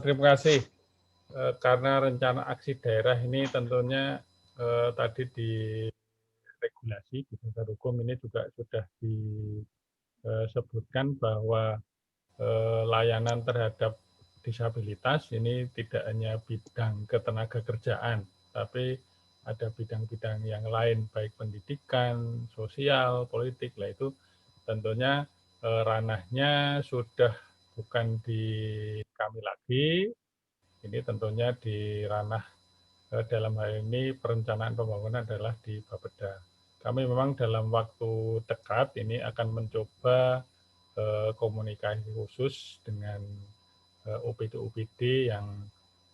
Terima kasih. Karena rencana aksi daerah ini tentunya tadi di regulasi di dasar hukum ini juga sudah disebutkan bahwa layanan terhadap disabilitas ini tidak hanya bidang ketenagakerjaan, tapi ada bidang-bidang yang lain, baik pendidikan, sosial, politik. Lah itu tentunya ranahnya sudah bukan di kami lagi, ini tentunya di ranah dalam hal ini perencanaan pembangunan adalah di Bapeda. Kami memang dalam waktu dekat ini akan mencoba komunikasi khusus dengan OPD-OPD yang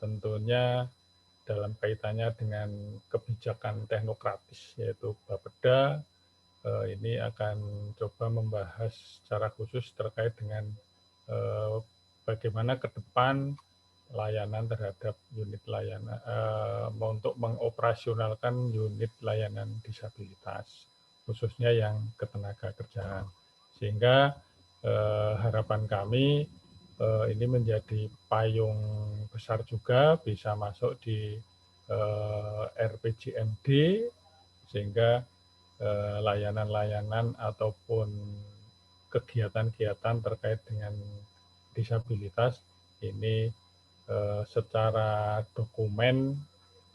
tentunya dalam kaitannya dengan kebijakan teknokratis yaitu Bapeda, ini akan coba membahas secara khusus terkait dengan bagaimana ke depan layanan terhadap unit layanan untuk mengoperasionalkan unit layanan disabilitas khususnya yang ketenagakerjaan, sehingga harapan kami ini menjadi payung besar juga bisa masuk di RPJMD sehingga layanan-layanan ataupun kegiatan-kegiatan terkait dengan disabilitas ini secara dokumen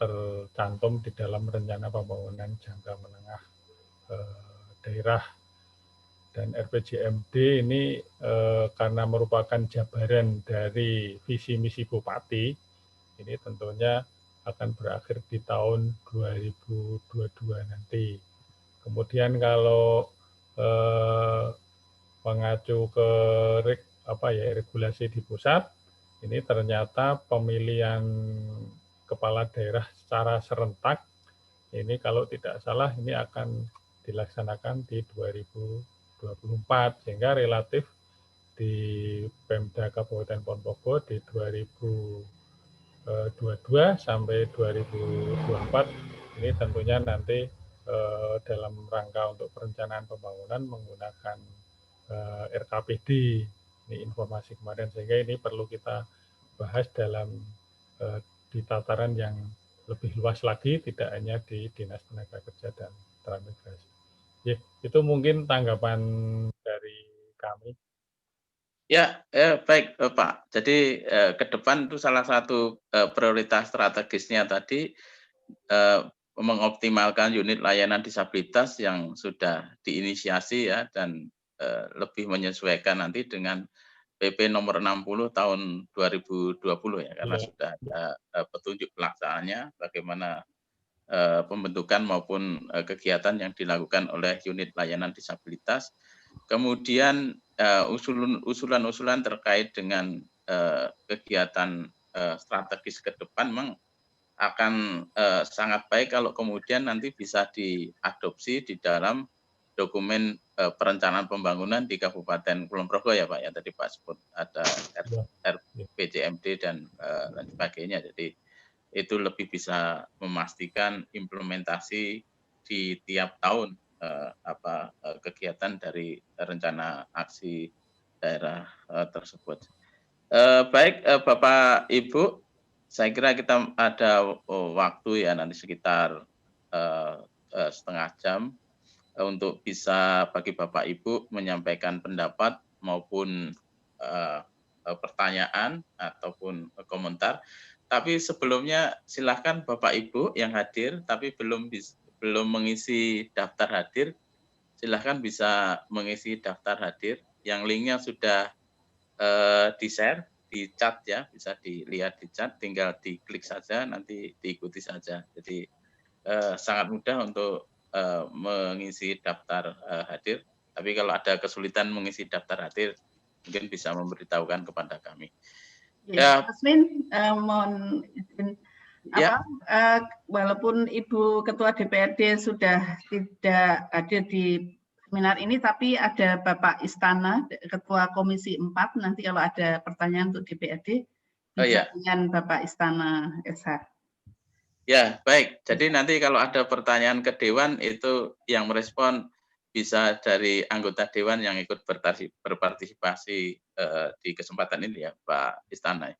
tercantum di dalam rencana pembangunan jangka menengah daerah. Dan RPJMD ini karena merupakan jabaran dari visi misi Bupati, ini tentunya akan berakhir di tahun 2022 nanti. Kemudian kalau mengacu ke regulasi di pusat, ini ternyata pemilihan kepala daerah secara serentak ini kalau tidak salah ini akan dilaksanakan di 2024, sehingga relatif di Pemda Kabupaten Ponorogo di 2022 sampai 2024 ini tentunya nanti dalam rangka untuk perencanaan pembangunan menggunakan RKPD, ini informasi kemarin, sehingga ini perlu kita bahas dalam di tataran yang lebih luas lagi, tidak hanya di Dinas Tenaga Kerja dan Transmigrasi. Ya, itu mungkin tanggapan dari kami. Ya, baik Pak. Jadi ke depan itu salah satu prioritas strategisnya tadi mengoptimalkan unit layanan disabilitas yang sudah diinisiasi ya dan lebih menyesuaikan nanti dengan PP nomor 60 tahun 2020 ya, karena sudah ada petunjuk pelaksanaannya bagaimana pembentukan maupun kegiatan yang dilakukan oleh unit layanan disabilitas. Kemudian usulan-usulan terkait dengan kegiatan strategis ke depan memang akan sangat baik kalau kemudian nanti bisa diadopsi di dalam dokumen perencanaan pembangunan di Kabupaten Kulon Progo ya Pak ya, tadi Pak sebut ada RPJMD dan lain sebagainya. Jadi itu lebih bisa memastikan implementasi di tiap tahun kegiatan dari rencana aksi daerah tersebut. Baik Bapak Ibu, saya kira kita ada waktu ya nanti sekitar setengah jam untuk bisa bagi Bapak Ibu menyampaikan pendapat maupun pertanyaan ataupun komentar. Tapi sebelumnya silahkan Bapak Ibu yang hadir tapi belum mengisi daftar hadir, silahkan bisa mengisi daftar hadir. Yang linknya sudah di-share di chat ya, bisa dilihat di chat, tinggal diklik saja, nanti diikuti saja. Jadi sangat mudah untuk mengisi daftar hadir. Tapi kalau ada kesulitan mengisi daftar hadir, mungkin bisa memberitahukan kepada kami. Ya, Asmin, mohon izin. Walaupun Ibu Ketua DPRD sudah tidak hadir di seminar ini, tapi ada Bapak Istana, Ketua Komisi 4, nanti kalau ada pertanyaan untuk DPRD, bisa dengan Bapak Istana SH. Ya, baik. Jadi nanti kalau ada pertanyaan ke Dewan, itu yang merespon bisa dari anggota dewan yang ikut berpartisipasi di kesempatan ini ya, Pak Istana.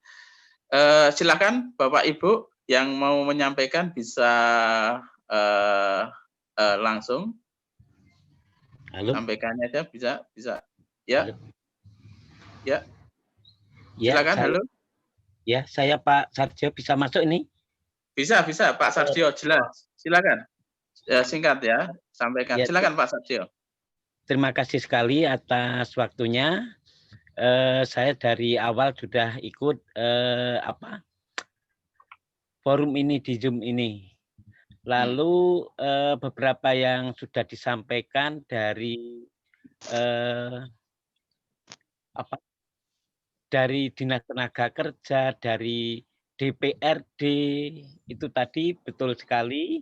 Silakan Bapak Ibu yang mau menyampaikan bisa langsung. Halo. Sampaikannya aja bisa. Ya. Halo. Ya. Ya, Silakan. Halo. Ya, saya Pak Sarjo, bisa masuk ini? Bisa Pak Sarjo, jelas. Silakan. Singkat ya, sampaikan. Ya, Silakan Pak Sarjo. terima kasih sekali atas waktunya. Saya dari awal sudah ikut forum ini di Zoom ini. Lalu beberapa yang sudah disampaikan dari dari Dinas Tenaga Kerja, dari DPRD, itu tadi betul sekali.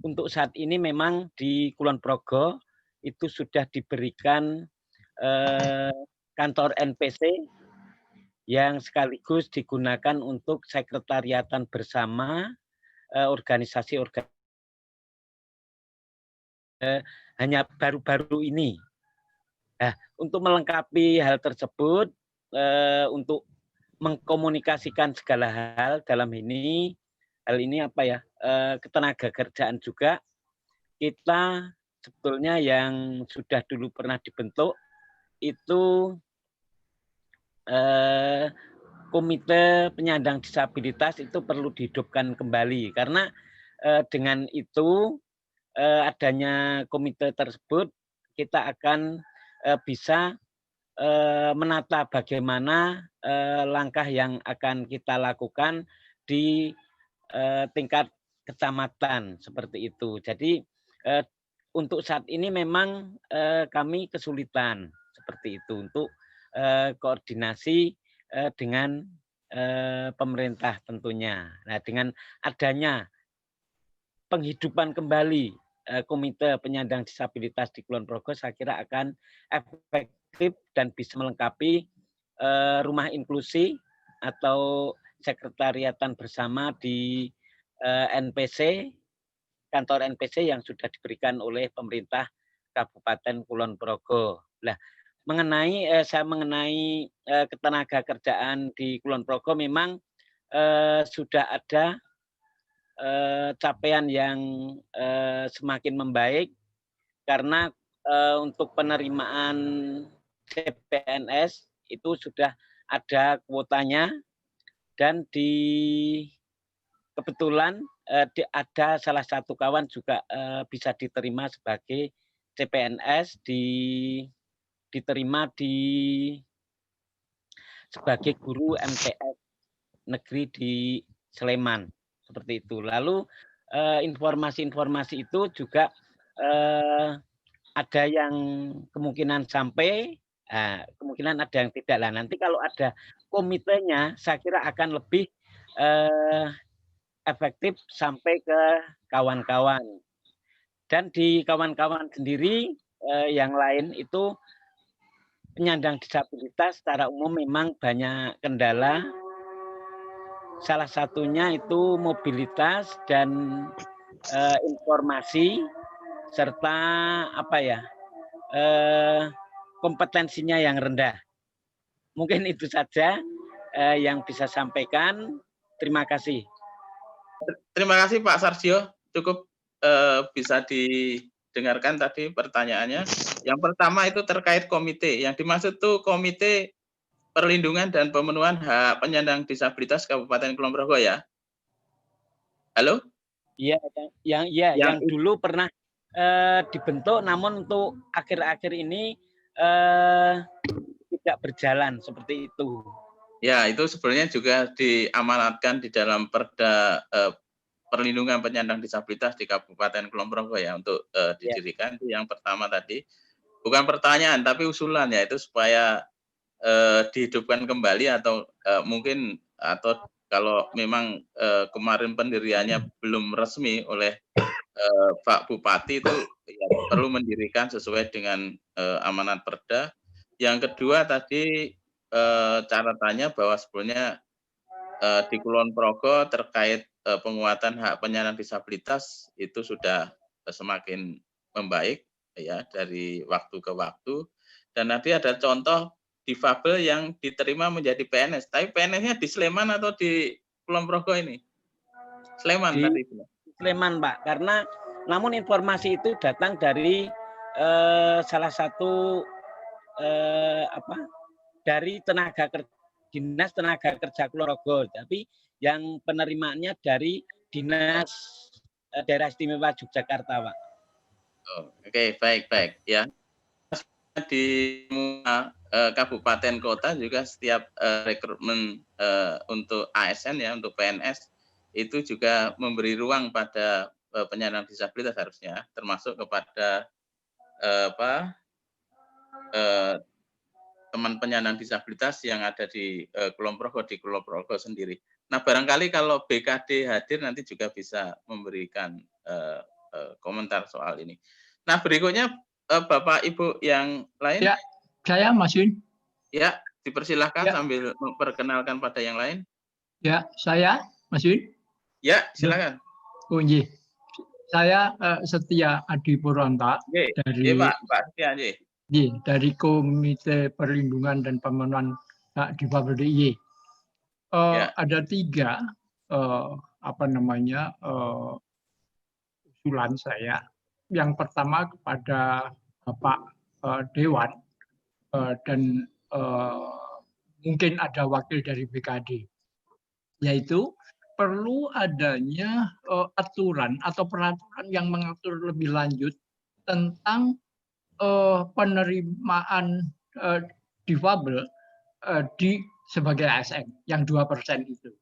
Untuk saat ini memang di Kulon Progo itu sudah diberikan kantor NPC yang sekaligus digunakan untuk sekretariatan bersama organisasi hanya baru-baru ini. Nah, untuk melengkapi hal tersebut, untuk mengkomunikasikan segala hal dalam hal ini apa ya, ketenaga kerjaan juga, kita sebetulnya yang sudah dulu pernah dibentuk itu Komite Penyandang Disabilitas itu perlu dihidupkan kembali, karena dengan itu adanya komite tersebut kita akan bisa menata bagaimana langkah yang akan kita lakukan di tingkat kecamatan seperti itu. Jadi untuk saat ini memang kami kesulitan seperti itu untuk koordinasi dengan pemerintah tentunya. Nah, dengan adanya penghidupan kembali Komite Penyandang Disabilitas di Kulon Progo, saya kira akan efektif dan bisa melengkapi rumah inklusi atau sekretariatan bersama di NPC, kantor NPC yang sudah diberikan oleh pemerintah Kabupaten Kulon Progo. Nah, mengenai ketenaga kerjaan di Kulon Progo memang sudah ada capaian yang semakin membaik, karena untuk penerimaan CPNS itu sudah ada kuotanya, dan kebetulan ada salah satu kawan juga bisa diterima sebagai CPNS, diterima sebagai guru MTS negeri di Sleman. Seperti itu. Lalu informasi-informasi itu juga ada yang kemungkinan sampai, kemungkinan ada yang tidak. Lah nanti kalau ada komitenya, saya kira akan lebih efektif sampai ke kawan-kawan. Dan di kawan-kawan sendiri yang lain itu penyandang disabilitas secara umum memang banyak kendala. Salah satunya itu mobilitas dan informasi, serta kompetensinya yang rendah. Mungkin itu saja yang bisa sampaikan. Terima kasih. Terima kasih Pak Sarjo. Cukup bisa didengarkan tadi pertanyaannya. Yang pertama itu terkait komite. Yang dimaksud itu Komite Perlindungan dan Pemenuhan Hak Penyandang Disabilitas Kabupaten Kulon Progo ya. Halo? Iya, yang dulu pernah dibentuk, namun untuk akhir-akhir ini tidak berjalan seperti itu. Ya, itu sebenarnya juga diamanatkan di dalam Perda Perlindungan Penyandang Disabilitas di Kabupaten Kulon Progo ya, untuk didirikan. Itu yang pertama tadi. Bukan pertanyaan, tapi usulan, yaitu supaya dihidupkan kembali, atau mungkin, atau kalau memang kemarin pendiriannya belum resmi oleh Pak Bupati, itu ya, perlu mendirikan sesuai dengan amanat Perda. Yang kedua tadi catatannya bahwa sebetulnya di Kulon Progo terkait penguatan hak penyandang disabilitas itu sudah semakin membaik ya dari waktu ke waktu. Dan nanti ada contoh difabel yang diterima menjadi PNS. Tapi PNS-nya di Sleman atau di Kulon Progo ini? Sleman Di tadi. Sleman, Pak. Karena namun informasi itu datang dari salah satu dari Dinas Tenaga Kerja Kulon Progo, tapi yang penerimaannya dari Dinas Daerah Istimewa Yogyakarta, Pak. Oh, oke, baik ya. Di kabupaten kota juga setiap rekrutmen untuk ASN ya, untuk PNS itu juga memberi ruang pada penyandang disabilitas harusnya, termasuk kepada teman penyandang disabilitas yang ada di Kulon Progo sendiri. Nah, barangkali kalau BKD hadir nanti juga bisa memberikan komentar soal ini. Nah, berikutnya Bapak Ibu yang lain. Ya, saya Mas Yun. Ya, dipersilahkan Ya. sambil memperkenalkan pada yang lain. Ya, saya Mas Yun. Ya, silakan. Oh, iya. Saya Setia Adi Purwanta dari Pak Setia. Dari Komite Perlindungan dan Pemenuhan Hak Difabel DIY. Ada 3 usulan saya. Yang pertama kepada Bapak Dewan dan mungkin ada wakil dari BKD, yaitu perlu adanya aturan atau peraturan yang mengatur lebih lanjut tentang penerimaan difabel sebagai ASN yang 2% itu.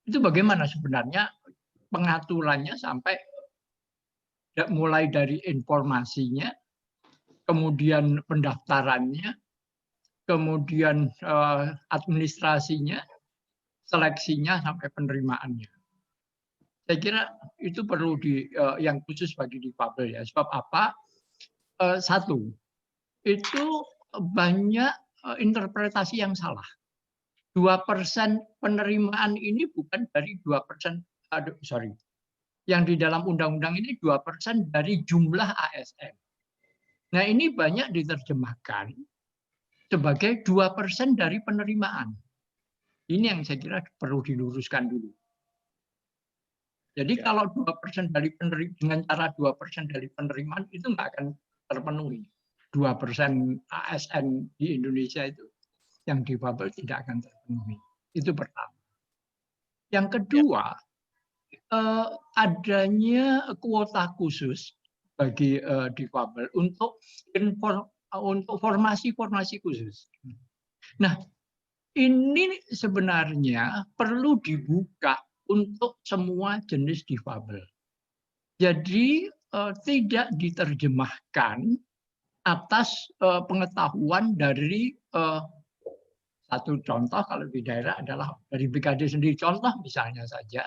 Itu bagaimana sebenarnya pengaturannya sampai mulai dari informasinya, kemudian pendaftarannya, kemudian administrasinya, seleksinya sampai penerimaannya. Saya kira itu perlu yang khusus bagi difabel ya. Sebab apa? Satu, itu banyak interpretasi yang salah. 2% penerimaan ini bukan dari 2%, yang di dalam undang-undang ini 2% dari jumlah ASN. Nah, ini banyak diterjemahkan sebagai 2% dari penerimaan. Ini yang saya kira perlu diluruskan dulu. Jadi kalau 2% dari dengan cara 2% dari penerimaan itu nggak akan terpenuhi. 2% ASN di Indonesia itu yang difabel tidak akan terpenuhi. Itu pertama. Yang kedua, adanya kuota khusus bagi difabel untuk formasi-formasi khusus. Nah, ini sebenarnya perlu dibuka untuk semua jenis difabel. Jadi tidak diterjemahkan atas pengetahuan dari satu contoh kalau di daerah adalah dari BKD sendiri. Contoh misalnya saja,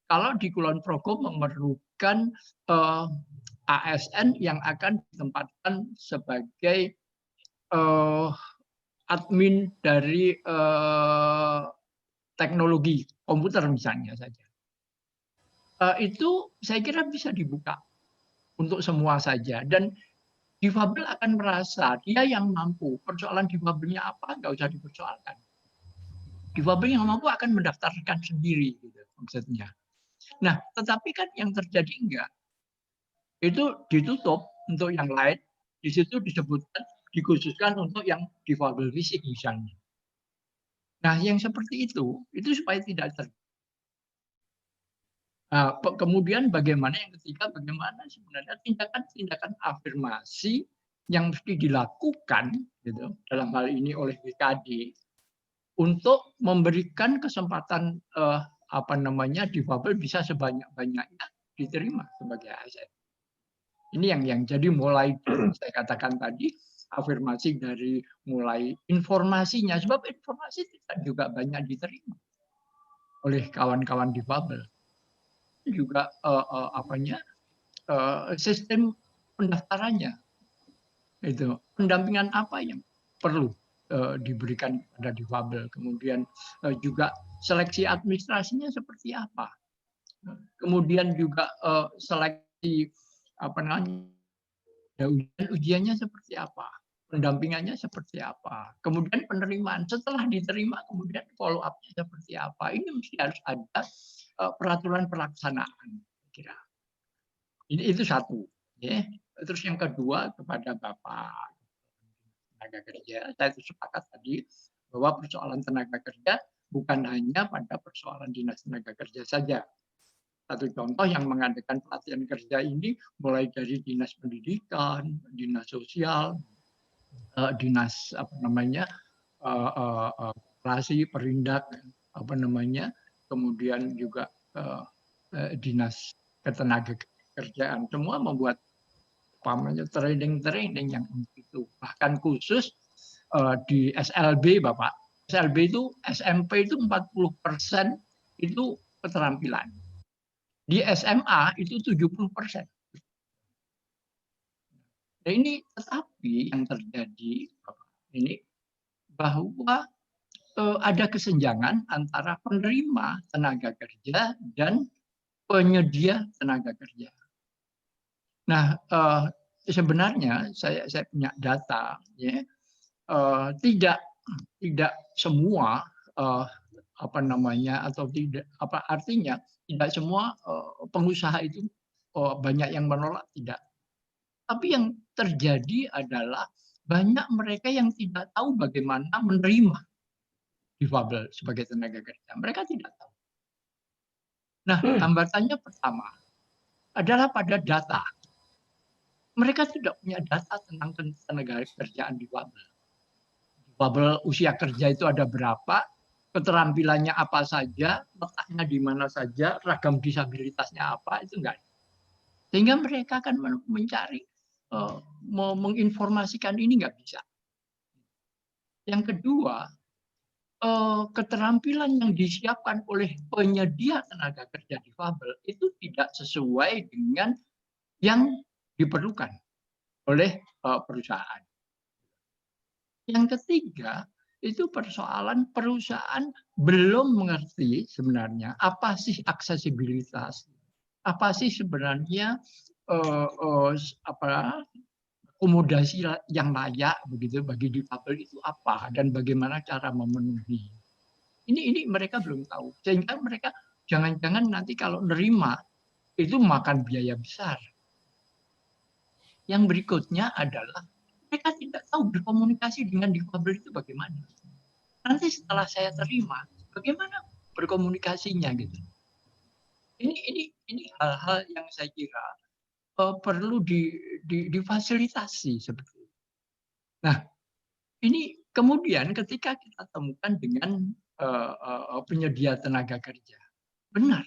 kalau di Kulon Progo memerlukan ASN yang akan ditempatkan sebagai admin dari teknologi komputer misalnya saja. Itu saya kira bisa dibuka untuk semua saja. Dan difabel akan merasa dia yang mampu. Persoalan difabelnya apa, nggak usah dipersoalkan. Difabel yang mampu akan mendaftarkan sendiri, gitu, maksudnya. Nah, tetapi kan yang terjadi enggak. Itu ditutup untuk yang lain. Di situ disebutkan, dikhususkan untuk yang difabel fisik misalnya. Nah, yang seperti itu supaya tidak terjadi. Nah, kemudian bagaimana yang ketiga, bagaimana sebenarnya tindakan-tindakan afirmasi yang mesti dilakukan gitu, dalam hal ini oleh BKD untuk memberikan kesempatan difabel bisa sebanyak-banyaknya diterima sebagai ASN. Ini yang jadi mulai saya katakan tadi, afirmasi dari mulai informasinya, sebab informasi tidak juga banyak diterima oleh kawan-kawan difabel. Juga sistem pendaftarannya, itu pendampingan apa yang perlu diberikan pada difabel, kemudian juga seleksi administrasinya seperti apa, kemudian juga seleksi apa namanya, ujiannya seperti apa, pendampingannya seperti apa, kemudian penerimaan setelah diterima, kemudian follow up-nya seperti apa. Ini mesti harus ada peraturan pelaksanaan, kira. Itu satu. Ya. Terus yang kedua kepada Bapak tenaga kerja, saya sepakat tadi bahwa persoalan tenaga kerja bukan hanya pada persoalan dinas tenaga kerja saja. Satu contoh yang mengadakan pelatihan kerja ini mulai dari dinas pendidikan, dinas sosial, dinas apa namanya, operasi perindak apa namanya, kemudian juga dinas ketenaga kerjaan, semua membuat training yang itu, bahkan khusus di SLB, Bapak. SLB itu SMP itu 40% itu keterampilan. Di SMA itu 70%. Nah, ini tetapi yang terjadi ini bahwa ada kesenjangan antara penerima tenaga kerja dan penyedia tenaga kerja. Nah, sebenarnya saya punya data, ya, tidak semua apa namanya, atau tidak apa artinya tidak semua pengusaha itu banyak yang menolak, tidak. Tapi yang terjadi adalah banyak mereka yang tidak tahu bagaimana menerima difabel sebagai tenaga kerja. Mereka tidak tahu. Nah, hambatannya pertama adalah pada data. Mereka tidak punya data tentang tenaga kerjaan difabel. Difabel usia kerja itu ada berapa, keterampilannya apa saja, letaknya di mana saja, ragam disabilitasnya apa, itu enggak. Sehingga mereka akan mencari, mau menginformasikan ini nggak bisa. Yang kedua, keterampilan yang disiapkan oleh penyedia tenaga kerja difabel itu tidak sesuai dengan yang diperlukan oleh perusahaan. Yang ketiga, itu persoalan perusahaan belum mengerti sebenarnya apa sih aksesibilitas, apa sih sebenarnya akomodasi yang layak begitu bagi difabel itu apa dan bagaimana cara memenuhi. Ini mereka belum tahu, sehingga mereka jangan-jangan nanti kalau nerima itu makan biaya besar. Yang berikutnya adalah mereka tidak tahu berkomunikasi dengan difabel itu bagaimana. Nanti setelah saya terima, bagaimana berkomunikasinya gitu. Ini hal-hal yang saya kira perlu difasilitasi seperti itu. Nah, ini kemudian ketika kita temukan dengan penyedia tenaga kerja, benar,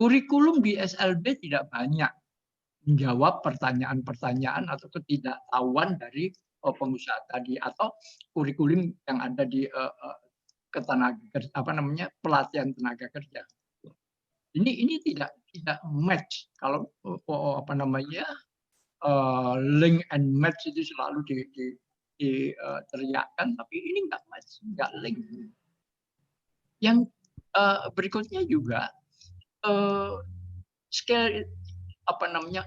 kurikulum di SLB tidak banyak menjawab pertanyaan-pertanyaan atau ketidaktahuan dari pengusaha tadi, atau kurikulum yang ada di pelatihan tenaga kerja. Ini tidak match. Kalau link and match itu selalu diteriakkan, tapi ini nggak match, nggak link. Yang berikutnya juga skill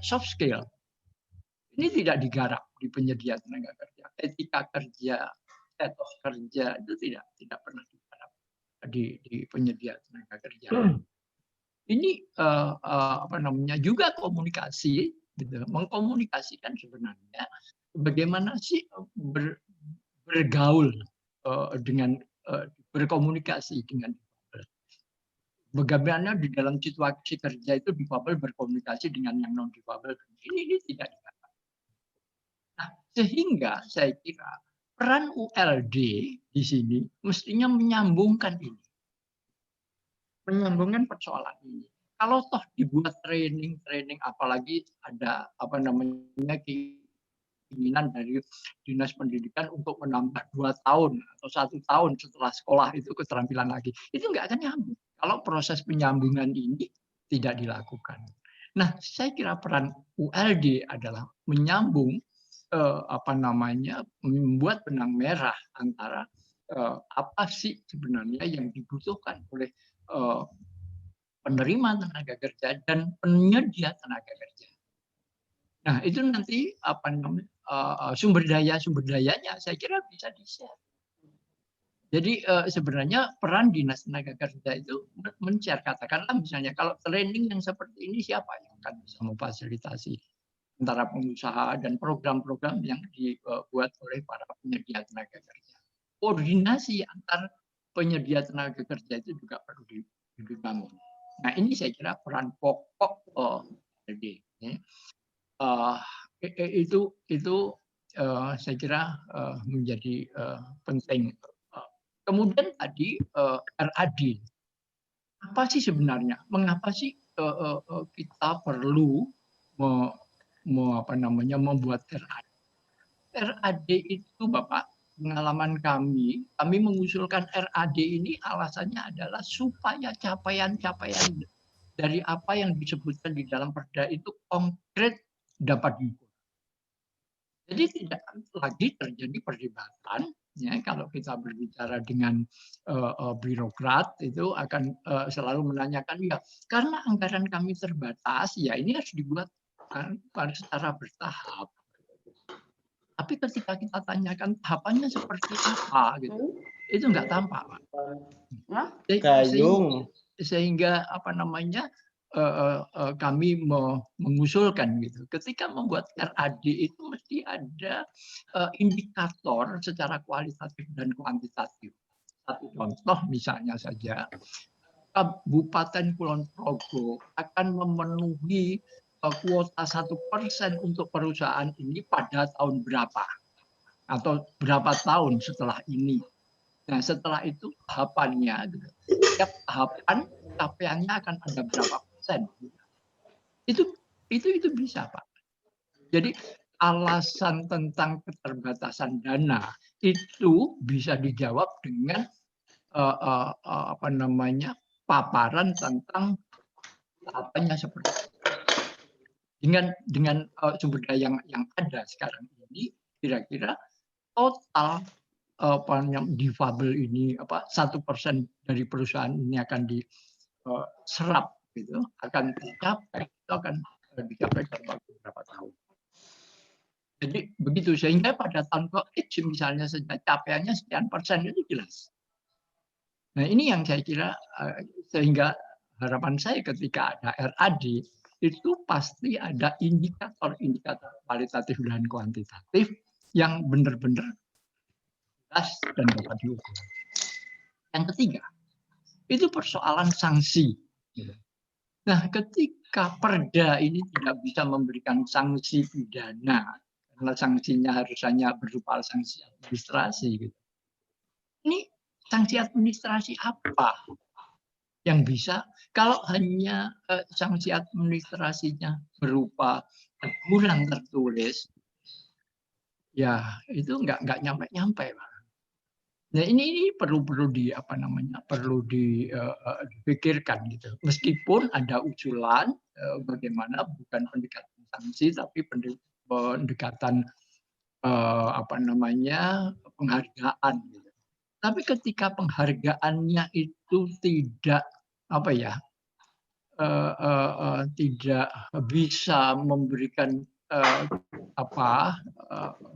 soft skill ini tidak digarap di penyedia tenaga kerja. Etika kerja, etos kerja itu tidak pernah digarap di penyedia tenaga kerja. Ini juga komunikasi, gitu, mengkomunikasikan sebenarnya bagaimana sih bergaul dengan berkomunikasi dengan bagaimana di dalam situasi kerja itu difabel berkomunikasi dengan yang non difabel. Ini tidak dikatakan. Nah, sehingga saya kira peran ULD di sini mestinya menyambungkan ini, menyambungkan persoalan ini. Kalau toh dibuat training, apalagi ada keinginan dari dinas pendidikan untuk menambah 2 tahun atau 1 tahun setelah sekolah itu keterampilan lagi, itu nggak akan nyambung kalau proses penyambungan ini tidak dilakukan. Nah, saya kira peran ULD adalah menyambung membuat benang merah antara apa sih sebenarnya yang dibutuhkan oleh penerima tenaga kerja dan penyedia tenaga kerja. Nah, itu nanti apa namanya sumber dayanya saya kira bisa di-share. Jadi sebenarnya peran dinas tenaga kerja itu men-share, katakanlah misalnya kalau training yang seperti ini siapa yang akan bisa memfasilitasi antara pengusaha dan program-program yang dibuat oleh para penyedia tenaga kerja. Koordinasi antar penyedia tenaga kerja itu juga perlu dibangun. Nah, ini saya kira peran pokok itu saya kira menjadi penting. Kemudian tadi RAD, apa sih sebenarnya? Mengapa sih kita perlu membuat RAD? RAD itu, Bapak, pengalaman kami mengusulkan RAD ini alasannya adalah supaya capaian-capaian dari apa yang disebutkan di dalam perda itu konkret dapat diukur. Jadi tidak lagi terjadi perdebatan. Ya, kalau kita berbicara dengan birokrat itu akan selalu menanyakan ya karena anggaran kami terbatas ya ini harus dibuat secara bertahap. Tapi ketika kita tanyakan tahapannya seperti apa gitu, itu nggak tampak, Pak. Sehingga apa namanya kami mengusulkan gitu. Ketika membuat RAD itu mesti ada indikator secara kualitatif dan kuantitatif. Satu contoh misalnya saja, Kabupaten Kulon Progo akan memenuhi kuota 1% untuk perusahaan ini pada tahun berapa atau berapa tahun setelah ini. Nah, setelah itu tahapannya, setiap tahapan capaiannya akan ada berapa persen. Itu bisa, Pak. Jadi alasan tentang keterbatasan dana itu bisa dijawab dengan paparan tentang tahapannya seperti itu. Dengan sumber daya yang ada sekarang ini, kira-kira total difabel ini 1% dari perusahaan ini akan diserap gitu, akan dicapai, itu akan dicapai dalam waktu beberapa tahun. Jadi begitu, sehingga pada tahun ke-X misalnya saja capaiannya sekian persen itu jelas. Nah, ini yang saya kira sehingga harapan saya ketika ada RAD itu pasti ada indikator kualitatif dan kuantitatif yang benar-benar jelas dan dapat diukur. Yang ketiga, itu persoalan sanksi. Nah, ketika perda ini tidak bisa memberikan sanksi pidana, karena sanksinya harus hanya berupa sanksi administrasi. Gitu. Ini sanksi administrasi apa yang bisa? Kalau hanya sanksi administrasinya berupa teguran tertulis, ya itu nggak nyampe-nyampe, Pak. Nah, ini perlu dipikirkan gitu. Meskipun ada usulan bagaimana bukan pendekatan sanksi tapi pendekatan penghargaan gitu. Tapi ketika penghargaannya itu tidak tidak bisa memberikan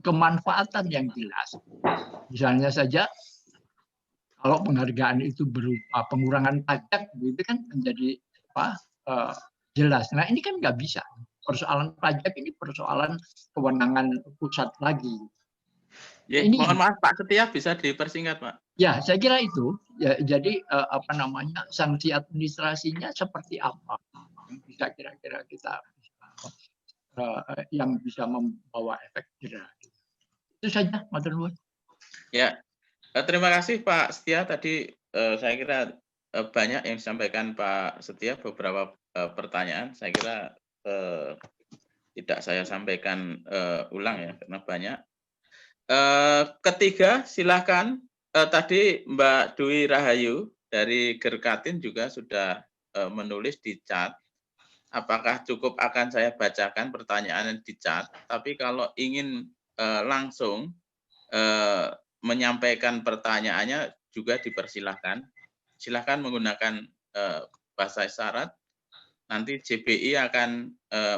kemanfaatan yang jelas. Misalnya saja kalau penghargaan itu berupa pengurangan pajak, itu kan menjadi jelas. Nah, ini kan nggak bisa. Persoalan pajak ini persoalan kewenangan pusat lagi. Ya, ini, mohon maaf Pak Setia, bisa dipersingkat Pak? Ya, saya kira itu. Ya, jadi sanksi administrasinya seperti apa? Bisa kira-kira kita yang bisa membawa efek jerah. Itu saja, matur nuwun. Ya, terima kasih Pak Setia. Tadi saya kira banyak yang disampaikan Pak Setia, beberapa pertanyaan. Saya kira tidak saya sampaikan ulang ya, karena banyak. Ketiga, silakan. Tadi Mbak Dwi Rahayu dari Gerkatin juga sudah menulis di chat. Apakah cukup akan saya bacakan pertanyaan di chat? Tapi kalau ingin langsung menyampaikan pertanyaannya juga dipersilahkan. Silahkan menggunakan bahasa isyarat, nanti JBI akan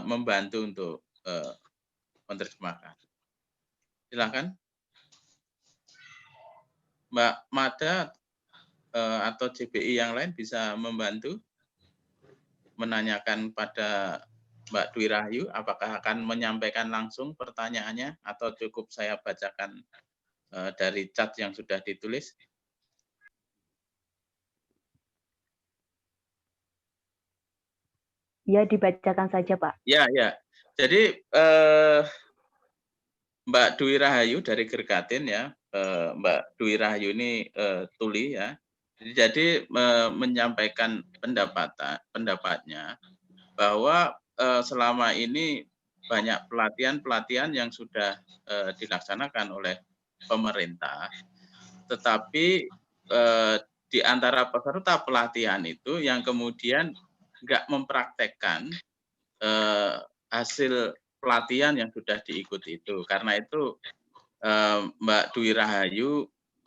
membantu untuk menerjemahkan. Silakan, Mbak Mada atau JBI yang lain bisa membantu menanyakan pada Mbak Dwi Rahayu, apakah akan menyampaikan langsung pertanyaannya atau cukup saya bacakan dari chat yang sudah ditulis? Ya, dibacakan saja, Pak. Ya, ya. Jadi Mbak Dwi Rahayu dari Gergatin ya, Mbak Dwi Rahayu ini tuli ya. Jadi menyampaikan pendapatnya bahwa selama ini banyak pelatihan-pelatihan yang sudah dilaksanakan oleh pemerintah, tetapi di antara peserta pelatihan itu yang kemudian nggak mempraktekkan hasil pelatihan yang sudah diikuti itu. Karena itu Mbak Dwi Rahayu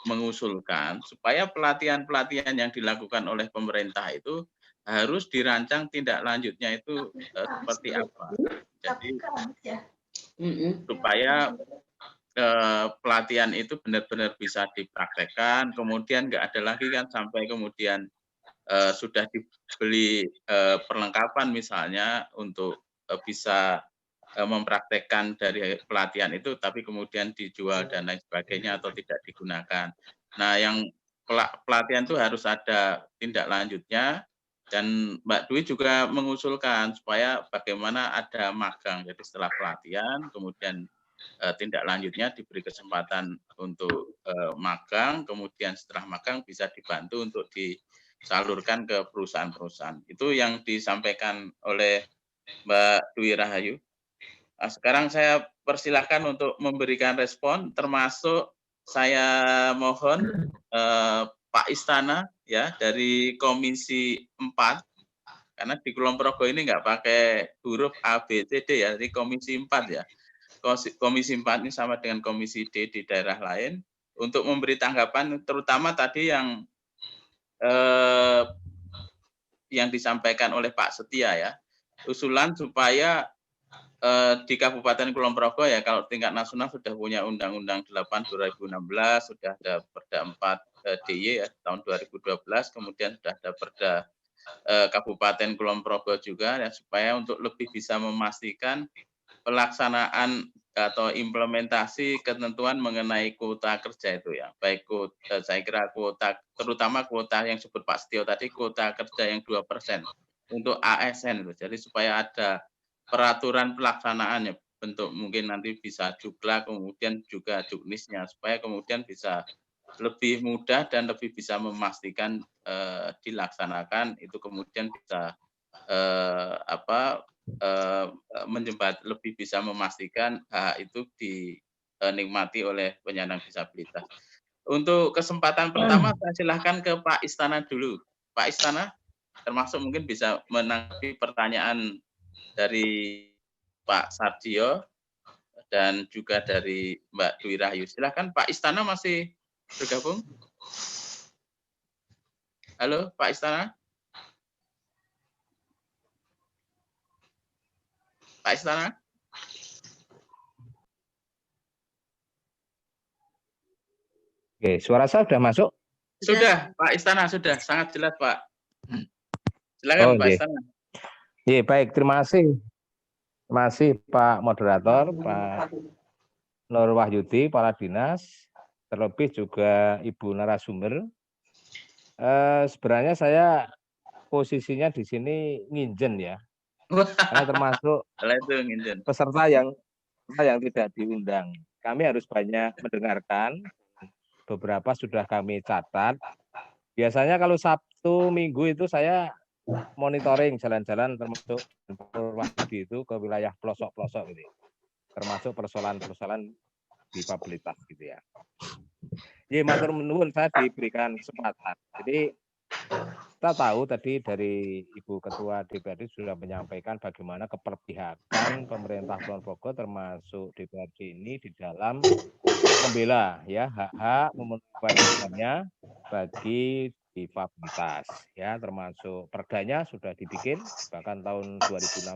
mengusulkan supaya pelatihan-pelatihan yang dilakukan oleh pemerintah itu harus dirancang tindak lanjutnya itu seperti apa. Jadi supaya pelatihan itu benar-benar bisa dipraktekkan, kemudian nggak ada lagi kan sampai kemudian sudah dibeli perlengkapan misalnya untuk bisa mempraktekkan dari pelatihan itu, tapi kemudian dijual dan lain sebagainya atau tidak digunakan. Nah, yang pelatihan itu harus ada tindak lanjutnya, dan Mbak Dwi juga mengusulkan supaya bagaimana ada magang. Jadi setelah pelatihan, kemudian tindak lanjutnya diberi kesempatan untuk magang, kemudian setelah magang bisa dibantu untuk disalurkan ke perusahaan-perusahaan. Itu yang disampaikan oleh Mbak Dwi Rahayu. Nah, sekarang saya persilahkan untuk memberikan respon, termasuk saya mohon Pak Istana ya dari Komisi 4, karena di Kulon Progo ini nggak pakai huruf A, B, C, D ya, di Komisi 4 ya. Komisi 4 ini sama dengan Komisi D di daerah lain, untuk memberi tanggapan, terutama tadi yang disampaikan oleh Pak Setia ya, usulan supaya di Kabupaten Kulon Progo ya, kalau tingkat nasional sudah punya Undang-Undang 8 2016, sudah ada Perda 4 DY ya, tahun 2012, kemudian sudah ada Perda Kabupaten Kulon Progo juga ya, supaya untuk lebih bisa memastikan pelaksanaan atau implementasi ketentuan mengenai kuota kerja itu ya, baik kuota, saya kira kuota, terutama kuota yang disebut Pak Setio tadi, kuota kerja yang 2% untuk ASN itu. Jadi supaya ada peraturan pelaksanaannya, bentuk mungkin nanti bisa jukla, kemudian juga juknisnya, supaya kemudian bisa lebih mudah dan lebih bisa memastikan dilaksanakan, itu kemudian bisa lebih bisa memastikan hak itu dinikmati oleh penyandang disabilitas. Untuk kesempatan pertama saya silahkan ke Pak Istana dulu. Pak Istana, termasuk mungkin bisa menanggapi pertanyaan dari Pak Sardio dan juga dari Mbak Dwi Rahayu. Silahkan Pak Istana masih bergabung. Halo Pak Istana. Pak Istana. Oke, suara saya sudah masuk? Sudah, Pak Istana, sudah. Sangat jelas, Pak. Silakan, Pak Istana. Ya, baik. Terima kasih. Terima kasih Pak Moderator, Pak Nur Wahyudi, Kepala Dinas, terlebih juga Ibu narasumber. Sebenarnya saya posisinya di sini nginjen ya, karena termasuk peserta yang tidak diundang. Kami harus banyak mendengarkan, beberapa sudah kami catat. Biasanya kalau Sabtu Minggu itu saya monitoring jalan-jalan, termasuk itu ke wilayah pelosok-pelosok gitu, termasuk persoalan-persoalan disabilitas gitu ya. Ya, matur nuwun, saya diberikan kesempatan. Jadi kita tahu tadi dari Ibu Ketua DPRD sudah menyampaikan bagaimana keperpihakan pemerintah Kulon Progo termasuk DPRD ini di dalam membela ya hak-hak memenuhi kewajibannya bagi difabilitas ya, termasuk perdanya sudah dibikin bahkan tahun 2016.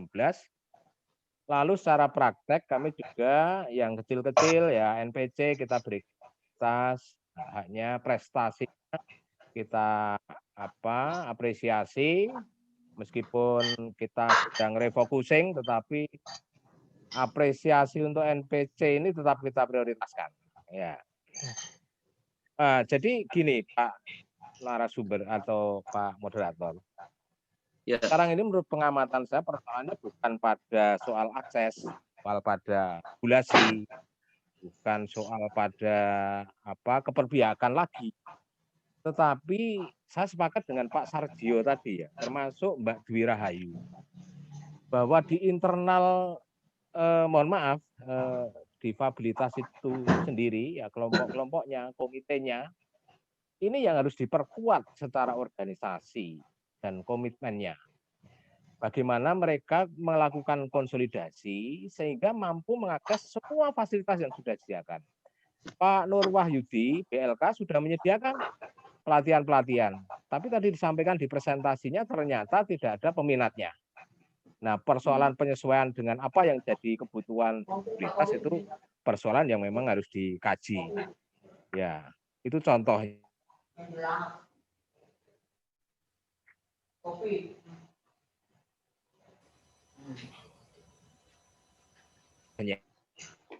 Lalu secara praktek kami juga yang kecil-kecil ya NPC kita beri haknya prestasi kita apresiasi meskipun kita sedang refocusing tetapi apresiasi untuk NPC ini tetap kita prioritaskan ya. Jadi gini Pak narasumber atau Pak moderator. Ya. Sekarang ini menurut pengamatan saya persoalannya bukan pada soal akses, soal pada regulasi, bukan soal pada keperpihakan lagi. Tetapi saya sepakat dengan Pak Sarjio tadi ya, termasuk Mbak Dwi Rahayu, bahwa di internal mohon maaf difabilitas itu sendiri ya kelompok-kelompoknya, komitenya ini yang harus diperkuat secara organisasi dan komitmennya. Bagaimana mereka melakukan konsolidasi sehingga mampu mengakses semua fasilitas yang sudah disediakan. Pak Nur Wahyudi, BLK sudah menyediakan pelatihan-pelatihan. Tapi tadi disampaikan di presentasinya ternyata tidak ada peminatnya. Nah, persoalan penyesuaian dengan apa yang jadi kebutuhan mobilitas itu persoalan yang memang harus dikaji. Ya, itu contoh.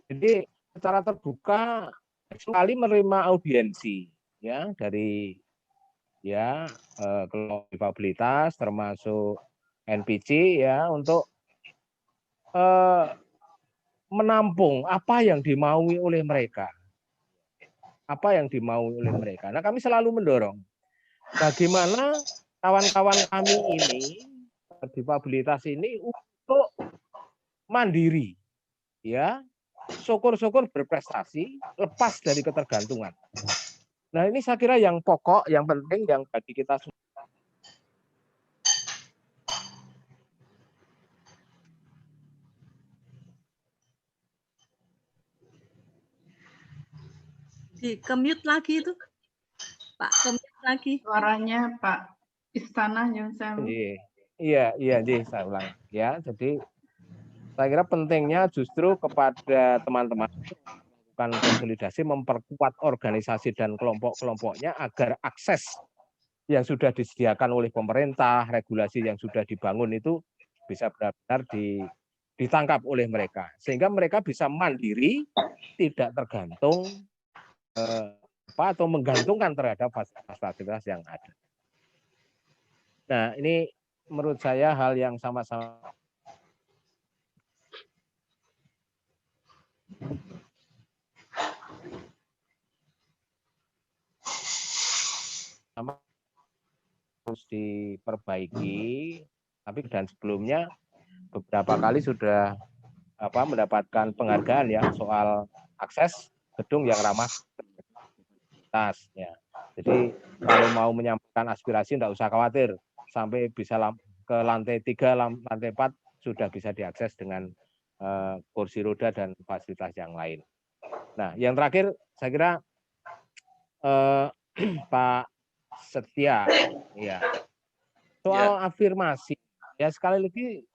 Jadi secara terbuka sekali menerima audiensi ya dari ya kelompok difabilitas termasuk NPC ya untuk menampung apa yang dimaui oleh mereka. Apa yang dimaui oleh mereka. Nah, kami selalu mendorong bagaimana kawan-kawan kami ini difabilitas ini untuk mandiri ya, syukur-syukur berprestasi lepas dari ketergantungan. Nah, ini saya kira yang pokok, yang penting, yang bagi kita semua. Di-mute lagi itu, Pak, ke-mute lagi. Suaranya Pak Istana yang saya. Iya, saya ulang. Ya, jadi saya kira pentingnya justru kepada teman-teman melakukan konsolidasi, memperkuat organisasi dan kelompok-kelompoknya agar akses yang sudah disediakan oleh pemerintah, regulasi yang sudah dibangun itu bisa benar-benar ditangkap oleh mereka. Sehingga mereka bisa mandiri, tidak tergantung atau menggantungkan terhadap fasilitas yang ada. Nah, ini menurut saya hal yang sama-sama harus diperbaiki, tapi dan sebelumnya beberapa kali sudah mendapatkan penghargaan ya soal akses gedung yang ramah fasilitas ya. Jadi kalau mau menyampaikan aspirasi tidak usah khawatir, sampai bisa ke lantai 3, lantai 4 sudah bisa diakses dengan kursi roda dan fasilitas yang lain. Nah, yang terakhir saya kira Pak Setia ya. Soal afirmasi ya, sekali lagi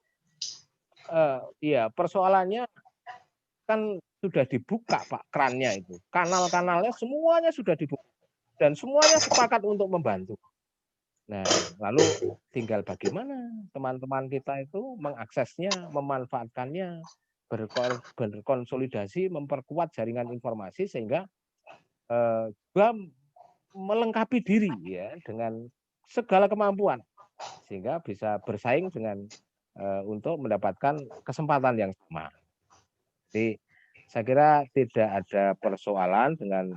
ya persoalannya kan sudah dibuka Pak kerannya itu. Kanal-kanalnya semuanya sudah dibuka dan semuanya sepakat untuk membantu. Nah, lalu tinggal bagaimana teman-teman kita itu mengaksesnya, memanfaatkannya, berkonsolidasi, memperkuat jaringan informasi sehingga juga melengkapi diri ya dengan segala kemampuan sehingga bisa bersaing dengan untuk mendapatkan kesempatan yang sama. Jadi saya kira tidak ada persoalan dengan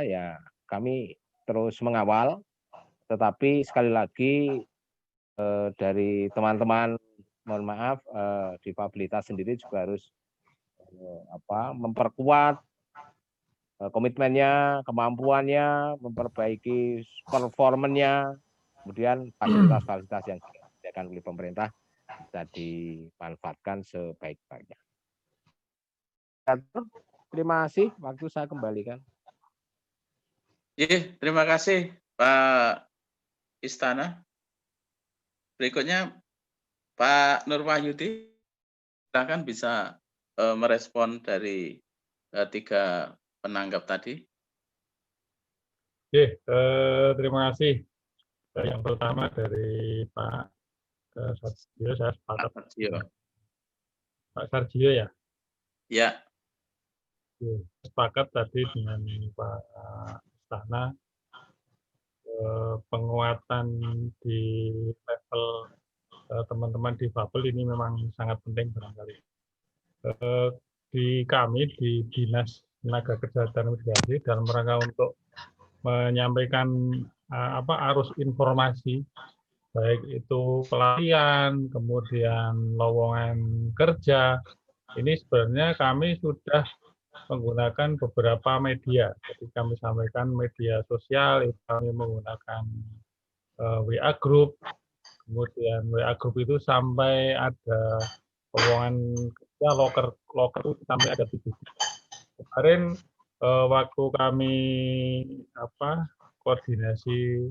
ya kami terus mengawal, tetapi sekali lagi dari teman-teman mohon maaf difabilitas sendiri juga harus memperkuat komitmennya, kemampuannya, memperbaiki performanya, kemudian fasilitas-fasilitas yang disediakan oleh pemerintah bisa dimanfaatkan sebaik-baiknya. Terima kasih, waktu saya kembalikan. Terima kasih Pak Istana. Berikutnya Pak Nur Wahyudi, silakan bisa merespon dari 3 penanggap tadi. Oke, terima kasih. Yang pertama dari Pak Sarjio, saya sepakat. Pak Sarjio ya? Ya. Sepakat tadi dengan Pak Istana, penguatan di level teman-teman difabel ini memang sangat penting barangkali. Di kami di Dinas Tenaga Kerja dan Transmigrasi dalam rangka untuk menyampaikan arus informasi, baik itu pelatihan, kemudian lowongan kerja, ini sebenarnya kami sudah menggunakan beberapa media. Jadi kami sampaikan media sosial, itu kami menggunakan WA Group, kemudian WA Group itu sampai ada lowongan kerja, loker itu sampai ada 7. Kemarin waktu kami koordinasi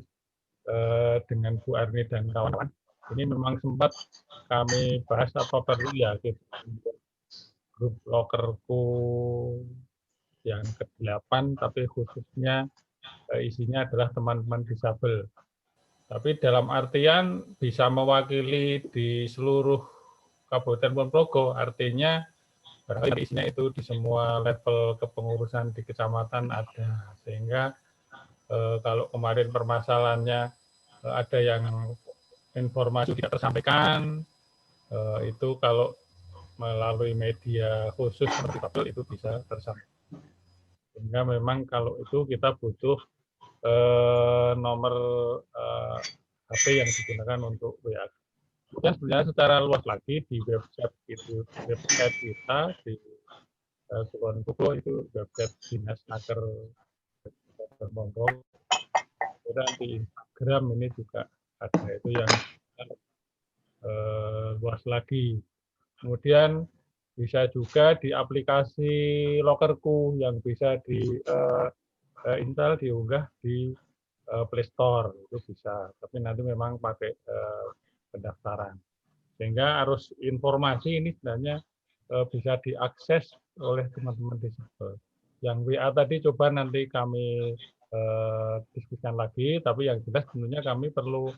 dengan Bu Arni dan kawan-kawan, ini memang sempat kami bahas apa perlu ya gitu. Grup lokerku yang ke-8, tapi khususnya isinya adalah teman-teman disabel. Tapi dalam artian bisa mewakili di seluruh Kabupaten Ponorogo, artinya barangkali isinya itu di semua level kepengurusan di kecamatan ada. Sehingga kalau kemarin permasalahannya ada yang informasi tidak tersampaikan, itu kalau melalui media khusus seperti tabel itu bisa tersampaikan. Sehingga memang kalau itu kita butuh nomor HP yang digunakan untuk WA. Kemudian sebenarnya secara luas lagi di website kita di Kulon Progo itu website Dinas Naker Ponorogo. Kemudian di Instagram ini juga ada itu yang luas lagi. Kemudian bisa juga di aplikasi Lokerku yang bisa install, diunggah di Play Store, itu bisa. Tapi nanti memang pakai pendaftaran. Sehingga arus informasi ini sebenarnya bisa diakses oleh teman-teman disabel. Yang WA tadi coba nanti kami diskusikan lagi, tapi yang jelas tentunya kami perlu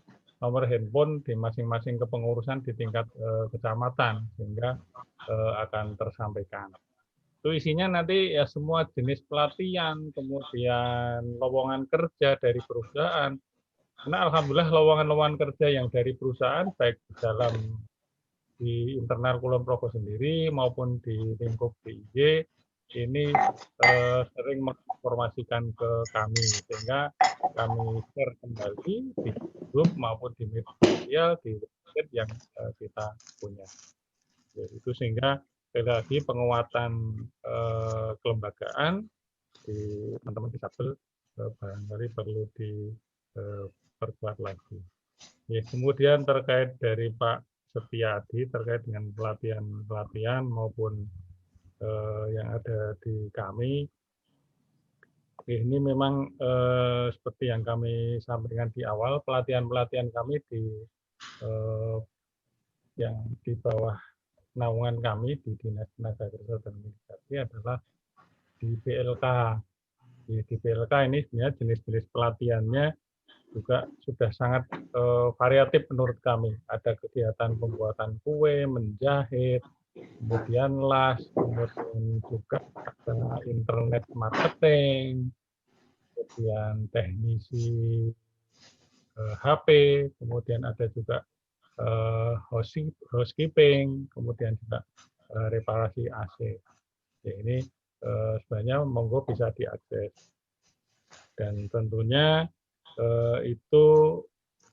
nomor handphone di masing-masing kepengurusan di tingkat kecamatan, sehingga akan tersampaikan. Itu isinya nanti ya semua jenis pelatihan, kemudian lowongan kerja dari perusahaan. Karena alhamdulillah lowongan-lowongan kerja yang dari perusahaan, baik di internal Kulon Progo sendiri maupun di lingkup DIY, ini sering menginformasikan ke kami, sehingga kami share kembali di grup maupun di media sosial, di website yang kita punya. Itu sehingga sekali lagi penguatan kelembagaan di teman-teman disabel barangkali perlu diperkuat lagi. Ya, kemudian terkait dari Pak Setiadi terkait dengan pelatihan maupun yang ada di kami, ini memang seperti yang kami sampaikan di awal, pelatihan kami yang di bawah naungan kami di Dinas Tenaga Kerja dan Transmigrasi adalah di PLK. Di PLK ini sebenarnya jenis-jenis pelatihannya juga sudah sangat variatif menurut kami. Ada kegiatan pembuatan kue, menjahit, kemudian las, kemudian juga ada internet marketing, kemudian teknisi HP, kemudian ada juga housekeeping, kemudian juga reparasi AC. Ya, ini sebenarnya monggo bisa diakses. Dan tentunya itu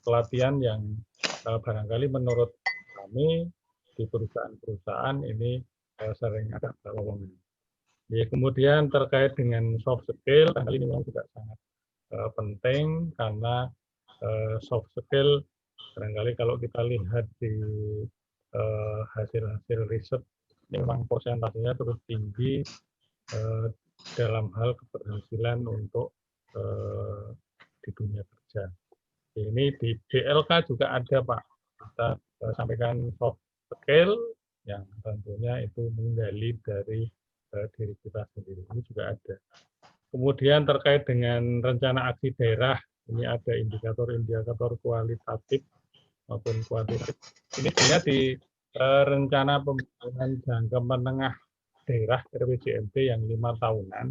pelatihan yang barangkali menurut kami di perusahaan-perusahaan ini sering ada lowongan. Ya, kemudian terkait dengan soft skill, kali ini memang juga sangat penting karena soft skill barangkali kalau kita lihat di hasil-hasil riset, memang persentasenya terus tinggi dalam hal keberhasilan untuk di dunia kerja. Ini di DLK juga ada Pak, kita sampaikan soft skill yang tentunya itu menggali dari diri kita sendiri. Ini juga ada. Kemudian terkait dengan rencana aksi daerah, ini ada indikator-indikator kualitatif maupun kuantitatif. Ini sebenarnya di rencana pembangunan jangka menengah daerah RPJMD yang 5 tahunan,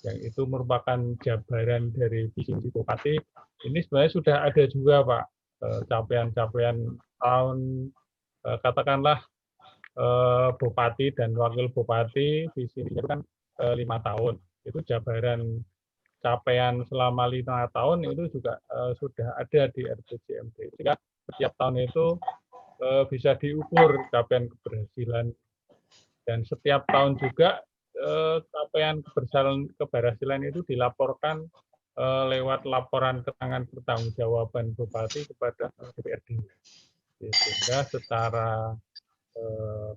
yang itu merupakan jabaran dari visi misi Bupati. Ini sebenarnya sudah ada juga Pak, capaian-capaian tahun, katakanlah Bupati dan Wakil Bupati, visi itu kan 5 tahun. Itu jabaran capaian selama 5 tahun itu juga sudah ada di RPJMD. Sehingga setiap tahun itu bisa diukur capaian keberhasilan, dan setiap tahun juga capaian keberhasilan itu dilaporkan lewat laporan keterangan pertanggungjawaban Bupati kepada DPRD. Sehingga secara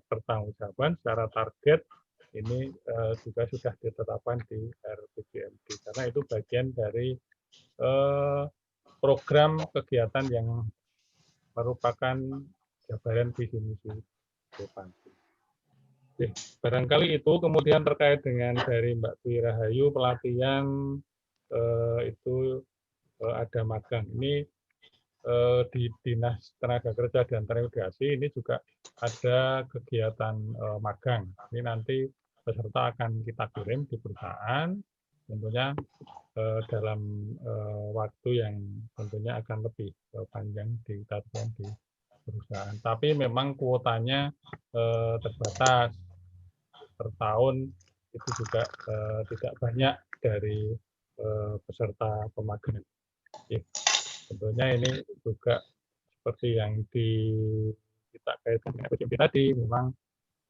pertanggungjawaban, secara target ini juga sudah ditetapkan di RPJMD, karena itu bagian dari program kegiatan yang merupakan jabaran visi misi Bupati. Barangkali itu. Kemudian terkait dengan dari Mbak Dwi Rahayu, pelatihan itu ada magang. Ini di Dinas Tenaga Kerja dan Transmigrasi ini juga ada kegiatan magang. Ini nanti peserta akan kita kirim di perusahaan, tentunya dalam waktu yang tentunya akan lebih panjang dilakukan di perusahaan. Tapi memang kuotanya terbatas per tahun, itu juga tidak banyak dari peserta pemagangan. Tentunya ini juga seperti yang kita kaitkan dengan RPJMD tadi, memang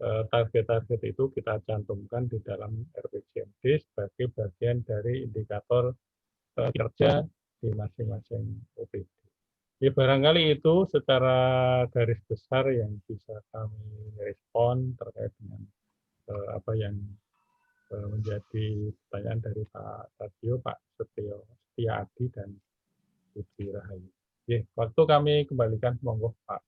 target-target itu kita cantumkan di dalam RPJMD sebagai bagian dari indikator kinerja di masing-masing OPD. Ya, barangkali itu secara garis besar yang bisa kami respon terkait dengan apa yang menjadi pertanyaan dari Pak Sadio, Pak Setia Adi, dan Ibu Rahayu. Waktu kami kembalikan, monggo Pak.